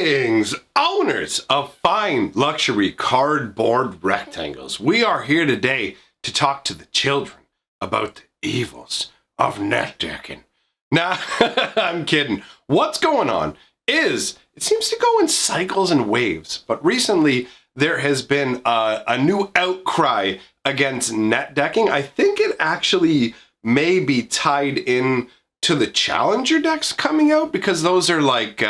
Greetings, owners of fine luxury cardboard rectangles. We are here today to talk to the children about the evils of net decking. Nah, I'm kidding. What's going on is it seems to go in cycles and waves, but recently there has been a new outcry against net decking. I think it actually may be tied in to the challenger decks coming out, because those are like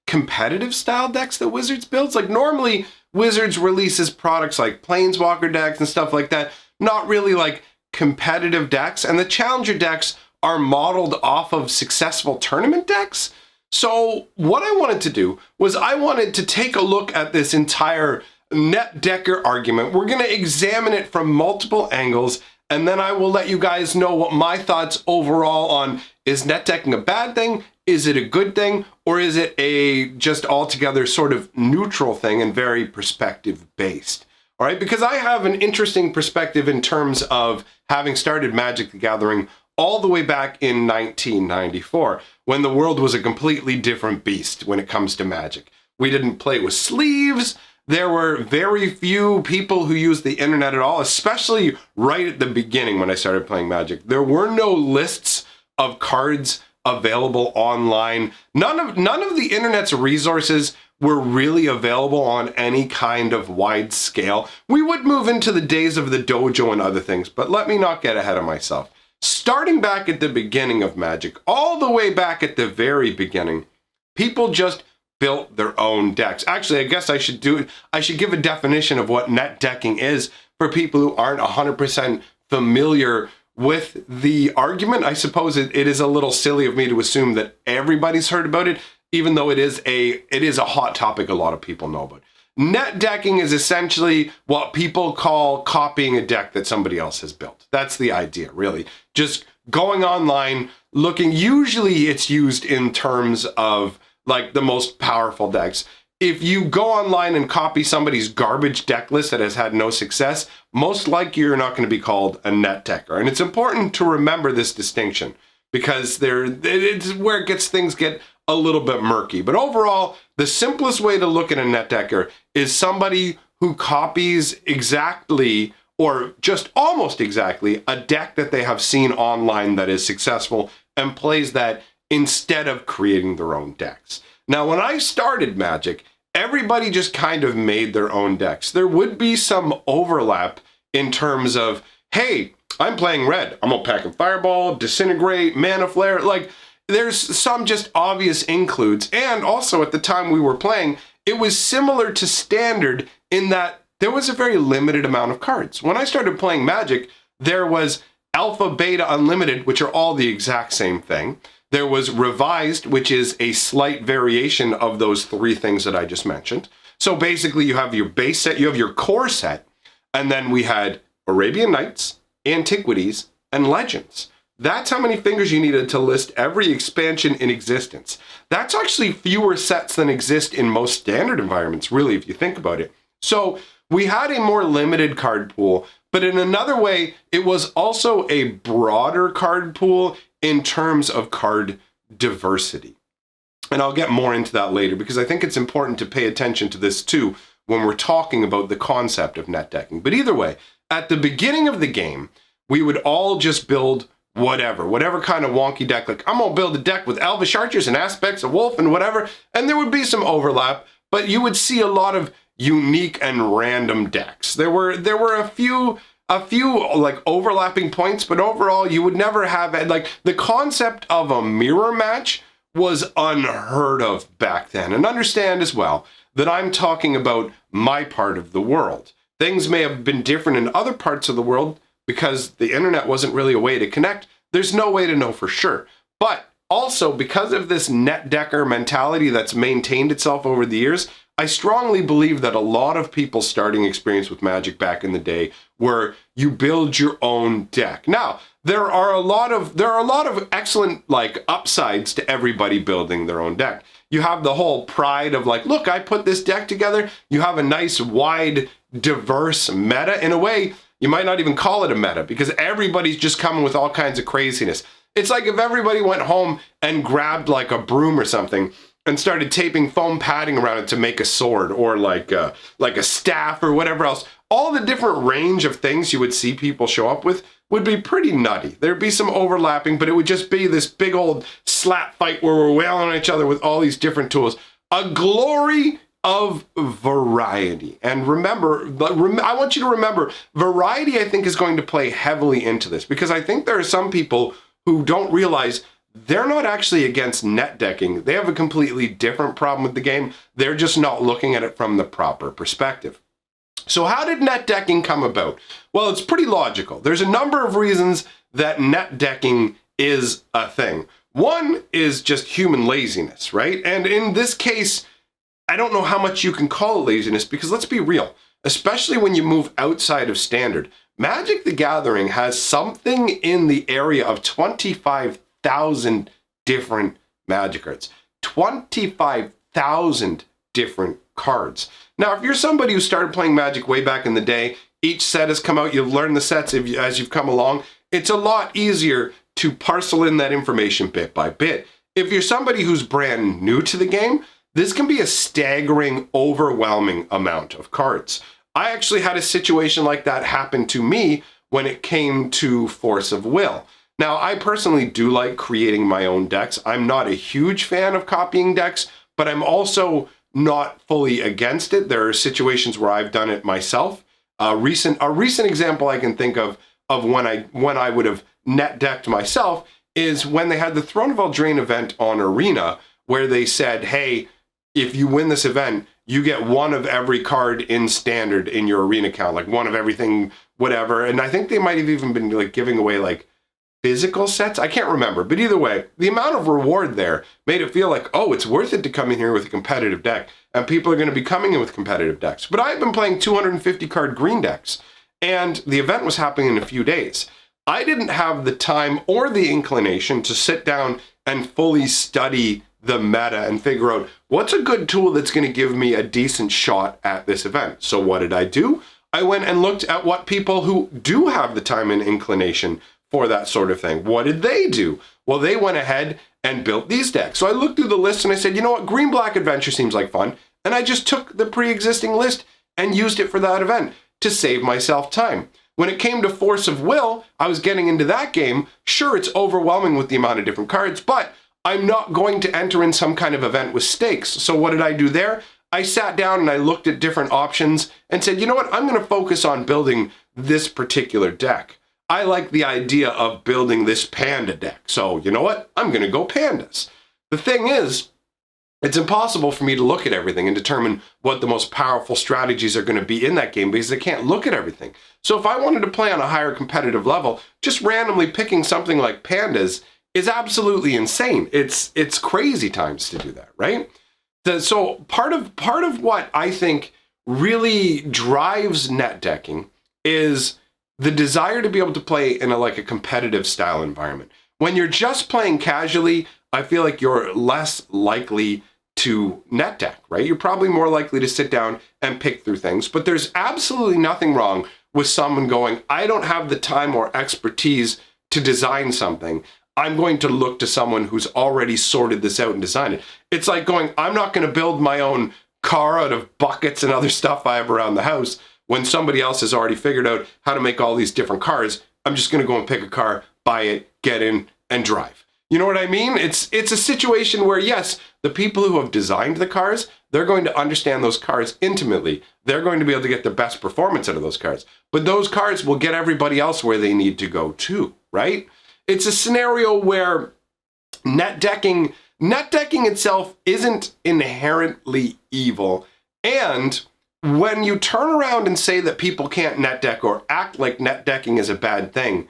competitive style decks that Wizards builds. Like normally Wizards releases products like Planeswalker decks and stuff like that, not really like competitive decks, and the challenger decks are modeled off of successful tournament decks. So what I wanted to do was I wanted to take a look at this entire net decker argument. We're going to examine it from multiple angles, and then I will let you guys know what my thoughts overall on, is net decking a bad thing? Is it a good thing? Or is it a just altogether sort of neutral thing and very perspective based? All right, because I have an interesting perspective in terms of having started Magic the Gathering all the way back in 1994, when the world was a completely different beast when it comes to Magic. We didn't play with sleeves. There were very few people who used the internet at all, especially right at the beginning when I started playing Magic. There were no lists of cards available online. None of the internet's resources were really available on any kind of wide scale. We would move into the days of the dojo and other things, but let me not get ahead of myself. Starting back at the beginning of Magic, all the way back at the very beginning, people just built their own decks. Actually, I guess I should give a definition of what net decking is for people who aren't 100% familiar with the argument. I suppose it is a little silly of me to assume that everybody's heard about it, even though it is a hot topic a lot of people know about. Net decking is essentially what people call copying a deck that somebody else has built. That's the idea, really. Just going online, looking, usually it's used in terms of like the most powerful decks. If you go online and copy somebody's garbage deck list that has had no success, most likely you're not going to be called a net decker. And it's important to remember this distinction, because it's where things get a little bit murky. But overall, the simplest way to look at a net decker is somebody who copies exactly, or just almost exactly, a deck that they have seen online that is successful and plays that instead of creating their own decks. Now, when I started Magic, everybody just kind of made their own decks. There would be some overlap in terms of, hey, I'm playing red. I'm gonna pack a Fireball, Disintegrate, Mana Flare. Like, there's some just obvious includes. And also at the time we were playing, it was similar to Standard in that there was a very limited amount of cards. When I started playing Magic, there was Alpha, Beta, Unlimited, which are all the exact same thing. There was Revised, which is a slight variation of those three things that I just mentioned. So basically you have your base set, you have your core set, and then we had Arabian Nights, Antiquities, and Legends. That's how many fingers you needed to list every expansion in existence. That's actually fewer sets than exist in most standard environments, really, if you think about it. So we had a more limited card pool, but in another way, it was also a broader card pool in terms of card diversity. And I'll get more into that later, because I think it's important to pay attention to this too when we're talking about the concept of net decking. But either way, at the beginning of the game, we would all just build whatever kind of wonky deck. Like, I'm gonna build a deck with Elvish Archers and Aspects of Wolf and whatever, and there would be some overlap, but you would see a lot of unique and random decks. There were a few like overlapping points, but overall you would never have it. Like, the concept of a mirror match was unheard of back then. And understand as well that I'm talking about my part of the world. Things may have been different in other parts of the world because the internet wasn't really a way to connect. There's no way to know for sure. But also, because of this net decker mentality that's maintained itself over the years, I strongly believe that a lot of people's starting experience with Magic back in the day were you build your own deck. Now, there are a lot of excellent like upsides to everybody building their own deck. You have the whole pride of like, look, I put this deck together. You have a nice, wide, diverse meta. In a way, you might not even call it a meta, because everybody's just coming with all kinds of craziness. It's like if everybody went home and grabbed like a broom or something and started taping foam padding around it to make a sword or like a staff or whatever else, all the different range of things you would see people show up with would be pretty nutty. There'd be some overlapping, but it would just be this big old slap fight where we're wailing on each other with all these different tools. A glory of variety. And remember, I want you to remember, variety, I think, is going to play heavily into this, because I think there are some people who don't realize they're not actually against net decking. They have a completely different problem with the game. They're just not looking at it from the proper perspective. So how did net decking come about? Well, it's pretty logical. There's a number of reasons that net decking is a thing. One is just human laziness, right? And in this case, I don't know how much you can call it laziness, because let's be real, especially when you move outside of standard. Magic the Gathering has something in the area of 25,000 different Magic cards. 25,000 different cards. Now, if you're somebody who started playing Magic way back in the day, each set has come out, you've learned the sets as you've come along, it's a lot easier to parcel in that information bit by bit. If you're somebody who's brand new to the game, this can be a staggering, overwhelming amount of cards. I actually had a situation like that happen to me when it came to Force of Will. Now, I personally do like creating my own decks. I'm not a huge fan of copying decks, but I'm also not fully against it. There are situations where I've done it myself. A recent example I can think of when I would have net decked myself is when they had the Throne of Eldraine event on Arena, where they said, hey, if you win this event, you get one of every card in standard in your Arena account, like one of everything, whatever. And I think they might have even been like giving away like physical sets. I can't remember, but either way, the amount of reward there made it feel like, oh, it's worth it to come in here with a competitive deck, and people are going to be coming in with competitive decks. But I've been playing 250 card green decks, and the event was happening in a few days. I didn't have the time or the inclination to sit down and fully study the meta and figure out what's a good tool that's going to give me a decent shot at this event. So what did I do? I went and looked at what people who do have the time and inclination for that sort of thing. What did they do? Well, they went ahead and built these decks. So I looked through the list and I said, you know what, Green-Black Adventure seems like fun. And I just took the pre-existing list and used it for that event to save myself time. When it came to Force of Will, I was getting into that game. Sure, it's overwhelming with the amount of different cards, but I'm not going to enter in some kind of event with stakes. So what did I do there? I sat down and I looked at different options and said, you know what, I'm going to focus on building this particular deck. I like the idea of building this panda deck. So you know what? I'm going to go pandas. The thing is, it's impossible for me to look at everything and determine what the most powerful strategies are going to be in that game, because I can't look at everything. So if I wanted to play on a higher competitive level, just randomly picking something like pandas is absolutely insane. It's crazy times to do that, right? So part of what I think really drives net decking is the desire to be able to play in a competitive style environment. When you're just playing casually, I feel like you're less likely to net deck, right? You're probably more likely to sit down and pick through things, but there's absolutely nothing wrong with someone going, I don't have the time or expertise to design something. I'm going to look to someone who's already sorted this out and designed it. It's like going, I'm not going to build my own car out of buckets and other stuff I have around the house when somebody else has already figured out how to make all these different cars. I'm just going to go and pick a car, buy it, get in, and drive. You know what I mean? It's a situation where, yes, the people who have designed the cars, they're going to understand those cars intimately. They're going to be able to get the best performance out of those cars. But those cars will get everybody else where they need to go too, right? It's a scenario where net decking itself isn't inherently evil. And when you turn around and say that people can't net deck or act like net decking is a bad thing,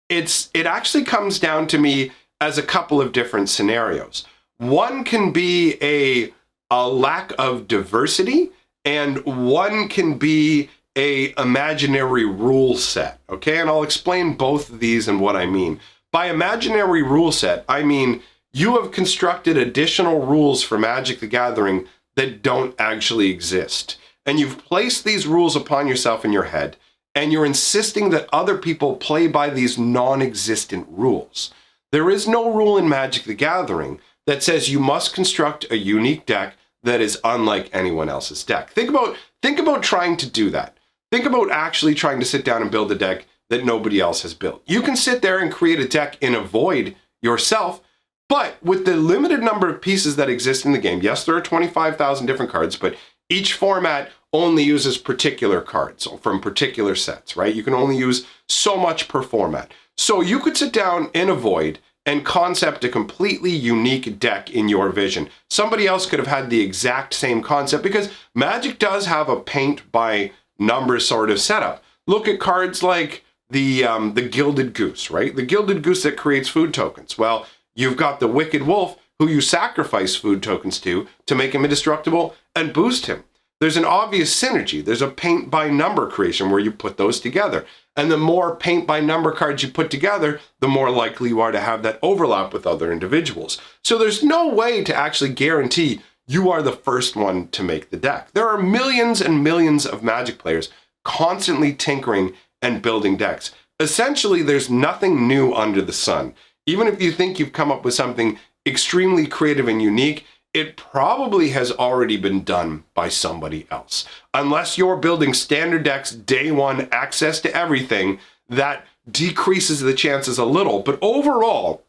it actually comes down to me as a couple of different scenarios. One can be a lack of diversity, and one can be a imaginary rule set, okay? And I'll explain both of these and what I mean. By imaginary rule set, I mean you have constructed additional rules for Magic the Gathering that don't actually exist. And you've placed these rules upon yourself in your head, and you're insisting that other people play by these non-existent rules. There is no rule in Magic the Gathering that says you must construct a unique deck that is unlike anyone else's deck. Think about trying to do that. Think about actually trying to sit down and build a deck that nobody else has built. You can sit there and create a deck in a void yourself, but with the limited number of pieces that exist in the game, yes, there are 25,000 different cards, but each format only uses particular cards from particular sets, right? You can only use so much per format. So you could sit down in a void and concept a completely unique deck in your vision. Somebody else could have had the exact same concept because Magic does have a paint by number sort of setup. Look at cards like the Gilded Goose, right? The Gilded Goose that creates food tokens. Well, you've got the Wicked Wolf who you sacrifice food tokens to make him indestructible and boost him. There's an obvious synergy. There's a paint by number creation where you put those together. And the more paint by number cards you put together, the more likely you are to have that overlap with other individuals. So there's no way to actually guarantee you are the first one to make the deck. There are millions and millions of Magic players constantly tinkering and building decks. Essentially, there's nothing new under the sun. Even if you think you've come up with something extremely creative and unique, it probably has already been done by somebody else. Unless you're building standard decks, day one, access to everything, that decreases the chances a little. But overall,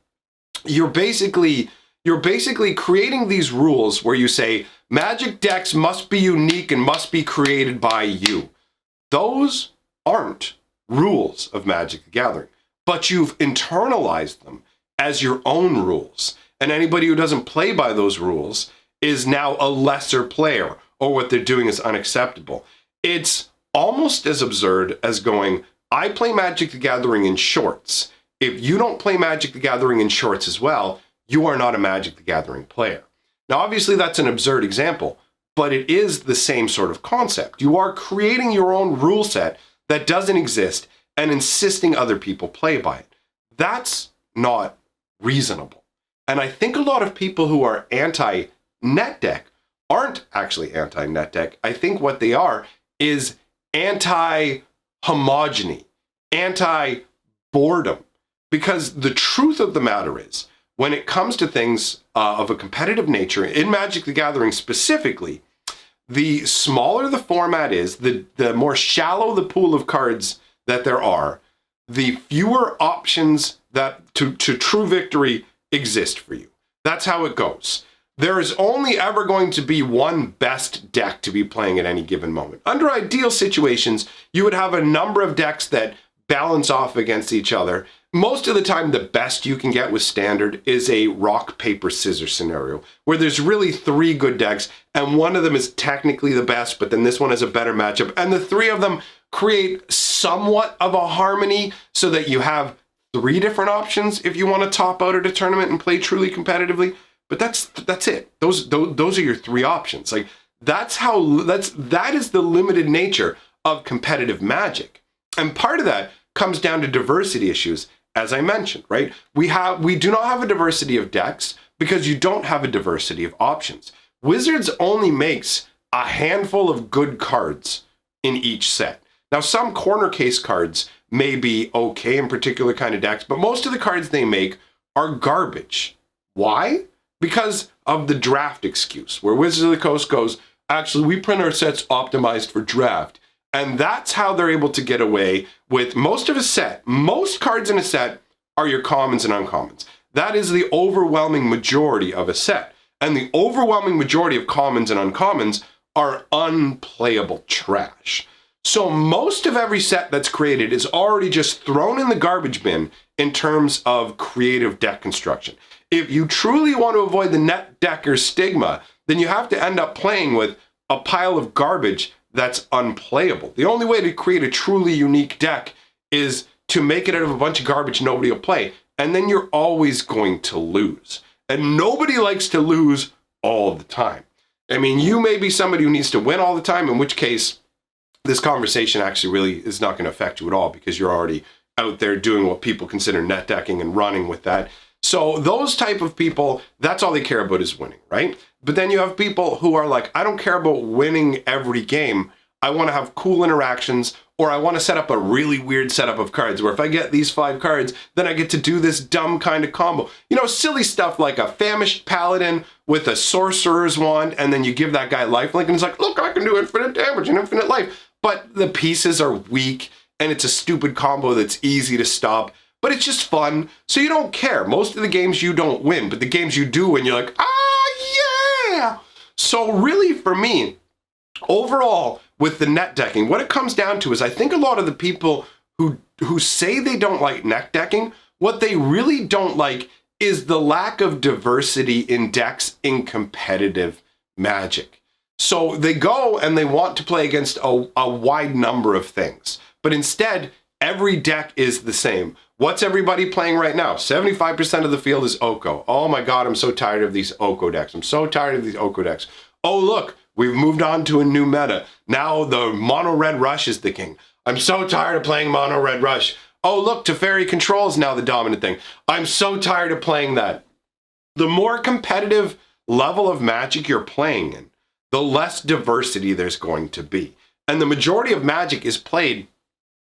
you're basically creating these rules where you say, Magic decks must be unique and must be created by you. Those aren't rules of Magic the Gathering, but you've internalized them as your own rules. And anybody who doesn't play by those rules is now a lesser player, or what they're doing is unacceptable. It's almost as absurd as going, I play Magic the Gathering in shorts. If you don't play Magic the Gathering in shorts as well, you are not a Magic the Gathering player. Now, obviously, that's an absurd example, but it is the same sort of concept. You are creating your own rule set that doesn't exist and insisting other people play by it. That's not reasonable. And I think a lot of people who are anti-net deck aren't actually anti-net deck. I think what they are is anti-homogeny, anti-boredom. Because the truth of the matter is, when it comes to things of a competitive nature, in Magic the Gathering specifically, the smaller the format is, the more shallow the pool of cards that there are, the fewer options that to true victory exist for you. That's how it goes. There is only ever going to be one best deck to be playing at any given moment. Under ideal situations, you would have a number of decks that balance off against each other. Most of the time, the best you can get with standard is a rock, paper, scissors scenario, where there's really three good decks, and one of them is technically the best, but then this one has a better matchup, and the three of them create somewhat of a harmony so that you have three different options if you want to top out at a tournament and play truly competitively. But that's it. Those are your three options. Like that is the limited nature of competitive Magic. And part of that comes down to diversity issues, as I mentioned, right? We do not have a diversity of decks because you don't have a diversity of options. Wizards only makes a handful of good cards in each set. Now, some corner case cards may be okay in particular kind of decks, but most of the cards they make are garbage. Why? Because of the draft excuse, where Wizards of the Coast goes, actually, we print our sets optimized for draft. And that's how they're able to get away with most of a set. Most cards in a set are your commons and uncommons. That is the overwhelming majority of a set. And the overwhelming majority of commons and uncommons are unplayable trash. So most of every set that's created is already just thrown in the garbage bin in terms of creative deck construction. If you truly want to avoid the net decker stigma, then you have to end up playing with a pile of garbage that's unplayable. The only way to create a truly unique deck is to make it out of a bunch of garbage nobody will play, and then you're always going to lose. And nobody likes to lose all the time. I mean, you may be somebody who needs to win all the time, in which case this conversation actually really is not going to affect you at all because you're already out there doing what people consider net decking and running with that. So those type of people, that's all they care about is winning, right? But then you have people who are like, I don't care about winning every game. I want to have cool interactions, or I want to set up a really weird setup of cards where if I get these 5 cards, then I get to do this dumb kind of combo. You know, silly stuff like a famished paladin with a sorcerer's wand, and then you give that guy lifelink, and it's like, look, I can do infinite damage and infinite life. But the pieces are weak, and it's a stupid combo that's easy to stop, but it's just fun, so you don't care. Most of the games you don't win, but the games you do win, you're like, ah, yeah! So really, for me, overall, with the net decking, what it comes down to is I think a lot of the people who say they don't like net decking, what they really don't like is the lack of diversity in decks in competitive Magic. So they go and they want to play against a wide number of things, but instead, every deck is the same. What's everybody playing right now? 75% of the field is Oko. Oh my God, I'm so tired of these Oko decks. I'm so tired of these Oko decks. Oh look, we've moved on to a new meta. Now the mono red rush is the king. I'm so tired of playing mono red rush. Oh look, Teferi control is now the dominant thing. I'm so tired of playing that. The more competitive level of Magic you're playing in, the less diversity there's going to be. And the majority of Magic is played,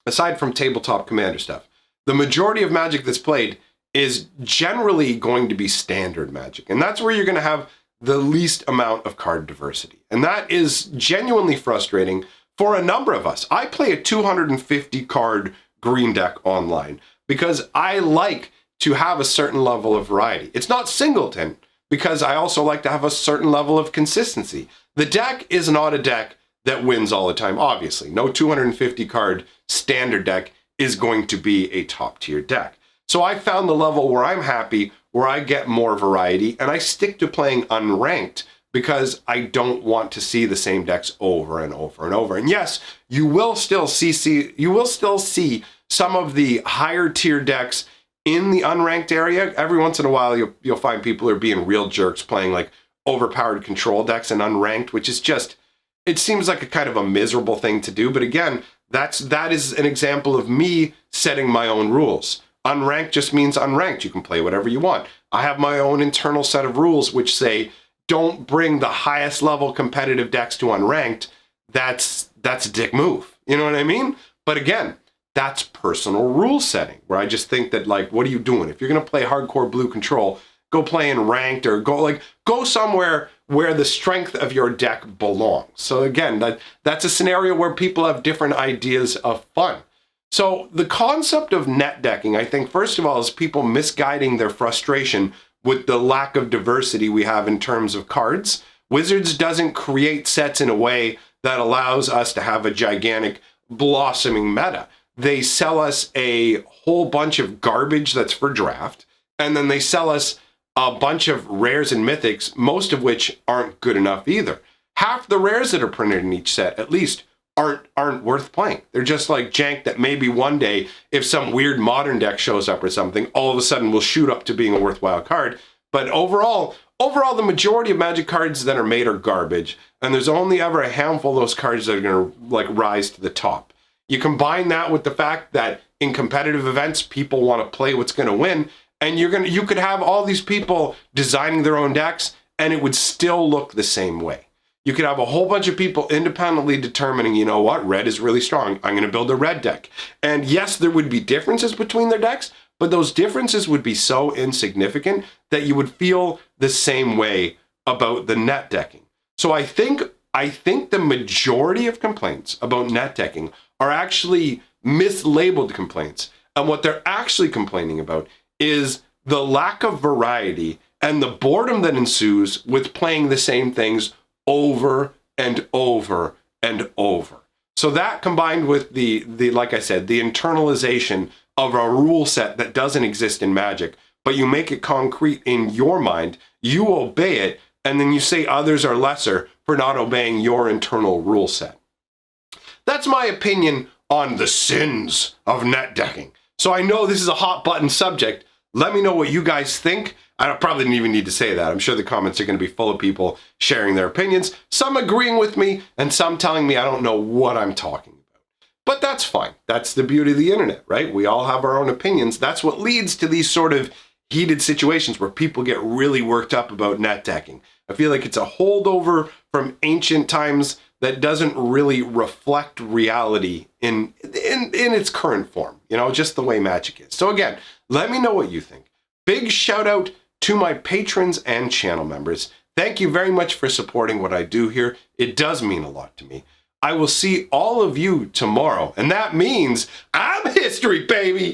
aside from tabletop commander stuff, the majority of Magic that's played is generally going to be standard Magic. And that's where you're going to have the least amount of card diversity. And that is genuinely frustrating for a number of us. I play a 250 card green deck online because I like to have a certain level of variety. It's not singleton because I also like to have a certain level of consistency. The deck is not a deck that wins all the time, obviously. No 250 card standard deck is going to be a top tier deck. So I found the level where I'm happy, where I get more variety, and I stick to playing unranked because I don't want to see the same decks over and over and over. And yes, you will still see some of the higher tier decks in the unranked area. Every once in a while, you'll find people who are being real jerks playing like overpowered control decks and unranked, which is just, it seems like a kind of a miserable thing to do. But again, that is an example of me setting my own rules. Unranked just means unranked. You can play whatever you want. I have my own internal set of rules which say, don't bring the highest level competitive decks to unranked. That's a dick move. You know what I mean? But again, that's personal rule setting, where I just think that, like, what are you doing? If you're going to play hardcore blue control, go play in ranked, or go somewhere where the strength of your deck belongs. So again, that's a scenario where people have different ideas of fun. So the concept of net decking, I think, first of all, is people misguiding their frustration with the lack of diversity we have in terms of cards. Wizards doesn't create sets in a way that allows us to have a gigantic blossoming meta. They sell us a whole bunch of garbage that's for draft, and then they sell us a bunch of rares and mythics, most of which aren't good enough either. Half the rares that are printed in each set, at least, aren't worth playing. They're just like jank that maybe one day, if some weird modern deck shows up or something, all of a sudden will shoot up to being a worthwhile card. But overall, the majority of Magic cards that are made are garbage, and there's only ever a handful of those cards that are going to like rise to the top. You combine that with the fact that in competitive events, people want to play what's going to win, and you could have all these people designing their own decks, and it would still look the same way. You could have a whole bunch of people independently determining, you know what, red is really strong. I'm going to build a red deck. And yes, there would be differences between their decks, but those differences would be so insignificant that you would feel the same way about the net decking. So I think the majority of complaints about net decking are actually mislabeled complaints. And what they're actually complaining about is the lack of variety and the boredom that ensues with playing the same things over and over and over. So that, combined with the like I said, the internalization of a rule set that doesn't exist in Magic, but you make it concrete in your mind, you obey it, and then you say others are lesser for not obeying your internal rule set. That's my opinion on the sins of net decking. So I know this is a hot button subject. Let me know what you guys think. I probably didn't even need to say that. I'm sure the comments are going to be full of people sharing their opinions, some agreeing with me and some telling me I don't know what I'm talking about. But that's fine. That's the beauty of the internet, right? We all have our own opinions. That's what leads to these sort of heated situations where people get really worked up about net decking. I feel like it's a holdover from ancient times that doesn't really reflect reality in its current form, you know, just the way Magic is. So again, let me know what you think. Big shout out to my patrons and channel members. Thank you very much for supporting what I do here. It does mean a lot to me. I will see all of you tomorrow, and that means I'm history, baby!